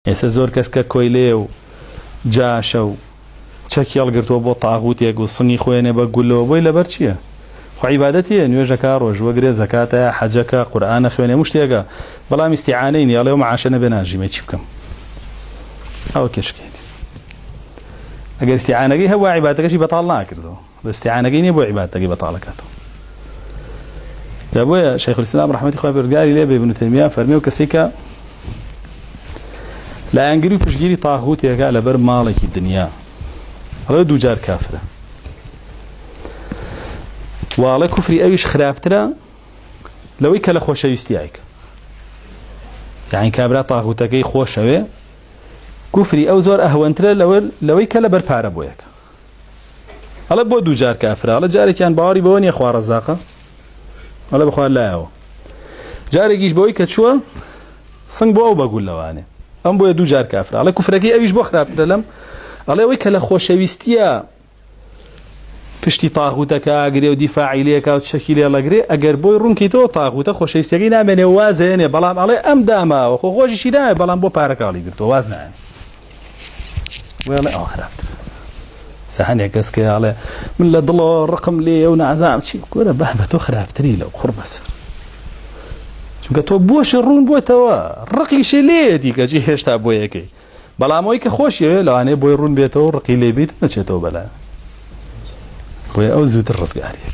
ئێستا زۆر کەس کە کۆیلێ و جاشە و چەکی هەڵگرتووە بۆ تاغوتێک و سنی خۆێنێ بە گولەوە بۆی لەبەر چییە؟ خو عیبادەتیە، نوێژەکە، ڕۆژوەگرێ، زەکاتە، حەجەکە، قورئانە خوێنێ، هەموو شتێکە، بەڵام ئیستیعانەی نیە، ئەڵێ مەعاشە نەبێ ناژیمێ چی بکەم؟ ئەوە کێشکێت. ئەگەر ئیستیعانەکەی هەبووە عیبادەتەکەشی بەتاڵ ناکردەوە، بە ئیستیعانەکەی نییە بۆ عیبادەتەکەی بەتاڵ دەکاتەوە. بۆیە شەیخ الئیسلام ڕەحمەتی خۆی بەرگاری لێ بێ ابن تەیمیە فەرمێ و کەسێک کە لایەنگری و پشگیری تاغوتێکە لەبەر ماڵێکی دنیا، ئەڵێ دووجار کافرە. واڵێ کوفری ئەویش خراپترە لەوەی کە لە خۆشەویستی ئایکە، یعنی کابرا تاغوتەکەی خۆشەوێ، کوفری ئەو زۆر ئەهوەنترە لەوەی کە لەبەر پارە بۆیەکە. ئەڵێ بۆ دووجار کافرە، ئەڵێ جارێکیان باوەڕی بەوە نییە خوا ڕەزاقە، ئەڵێ بخوا لایەوە، جارێکیش بەوەی کە چووە سنگ بۆ ئەو بەگول لەوانێ، ئەم بۆیە دووجار کافرە. ئەڵێ کوفرەکەی ئەویش بۆ خراپترە لەم، ئەڵێ ئەوەی کە لە خۆشەویستیە پشتی تاغوتەکە ئاگرێ و دیفاعی لێکا و چەکی لێ لەگرێ، ئەگەر بۆی ڕوونکەیتەوە تاغوتە خۆشەویستیەکەی نامێنێ وازێنێ، بەڵام ئەڵێ ئەم داماوە خۆ خۆشیشی نایە، بەڵام بۆ پارەکاڵی گرتەوە واز نایە، وێڵێ ئەوە خراپترە. هەندێک کەس کە ئەڵێ من لە دڵەوە ڕقم لێ و نازانم چی گۆرە بە تۆ خراپتری لەو خوڕ بەسەر، چونکە تۆ بۆشە ڕوون بۆتەوە، ڕقیشی لێیەتی کەچی هێشتا بۆ یەکەی، بەڵام ئەوەی کە خۆشیەوێ لەوانەیە بۆی ڕوون بێتەوە ڕقی لێبیت نەچێتەوە بەلایە، بۆیە ئەو زووتر ڕزگاریە.